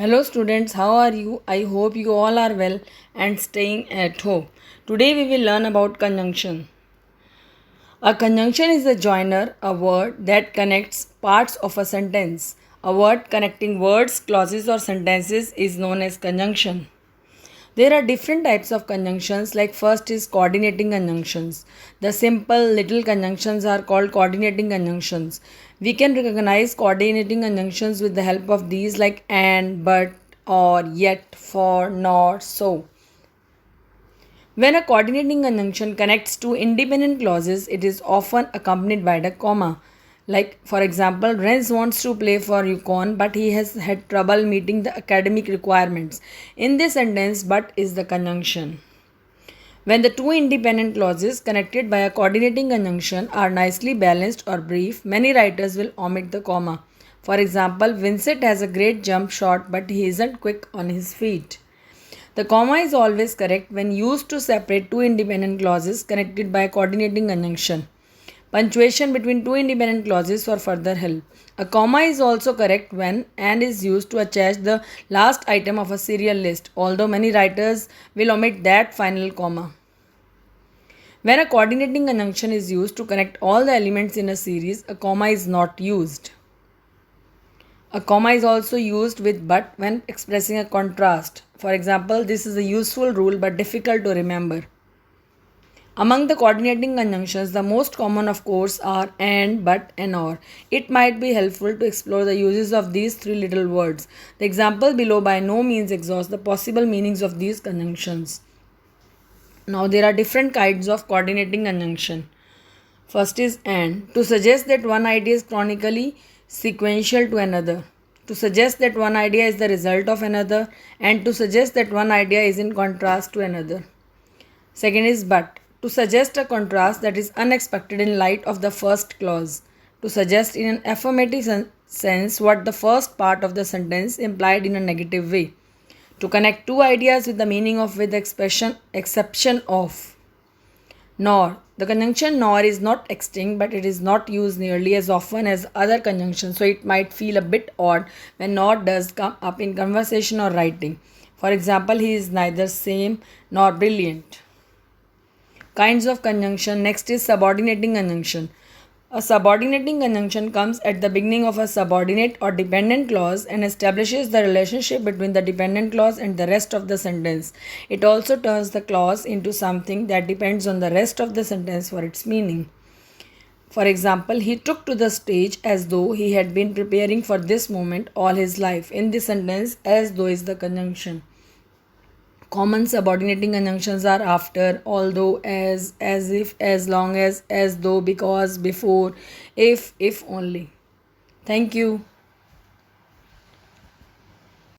Hello students, how are you? I hope you all are well and staying at home. Today we will learn about conjunction. A conjunction is a joiner, a word that connects parts of a sentence. A word connecting words, clauses or sentences is known as conjunction. There are different types of conjunctions, like first is coordinating conjunctions. The simple little conjunctions are called coordinating conjunctions. We can recognize coordinating conjunctions with the help of these like and, but, or, yet, for, nor, so. When a coordinating conjunction connects two independent clauses, it is often accompanied by the comma. Like, for example, Renz wants to play for Yukon, but he has had trouble meeting the academic requirements. In this sentence, but is the conjunction. When the two independent clauses connected by a coordinating conjunction are nicely balanced or brief, many writers will omit the comma. For example, Vincent has a great jump shot, but he isn't quick on his feet. The comma is always correct when used to separate two independent clauses connected by a coordinating conjunction. Punctuation between two independent clauses for further help. A comma is also correct when and is used to attach the last item of a serial list, although many writers will omit that final comma. When a coordinating conjunction is used to connect all the elements in a series, a comma is not used. A comma is also used with but when expressing a contrast. For example, this is a useful rule but difficult to remember. Among the coordinating conjunctions, the most common of course are and, but, and or. It might be helpful to explore the uses of these three little words. The example below by no means exhausts the possible meanings of these conjunctions. Now there are different kinds of coordinating conjunction. First is and, to suggest that one idea is chronically sequential to another, to suggest that one idea is the result of another, and to suggest that one idea is in contrast to another. Second is but, to suggest a contrast that is unexpected in light of the first clause, to suggest in an affirmative sense what the first part of the sentence implied in a negative way, to connect two ideas with the meaning of with the exception of. Nor. The conjunction nor is not extinct, but it is not used nearly as often as other conjunctions, so it might feel a bit odd when nor does come up in conversation or writing. For example, he is neither same nor brilliant. Kinds of conjunction. Next is subordinating conjunction. A subordinating conjunction comes at the beginning of a subordinate or dependent clause and establishes the relationship between the dependent clause and the rest of the sentence. It also turns the clause into something that depends on the rest of the sentence for its meaning. For example, he took to the stage as though he had been preparing for this moment all his life. In this sentence, as though is the conjunction. Common subordinating conjunctions are after, although, as if, as long as though, because, before, if only. Thank you.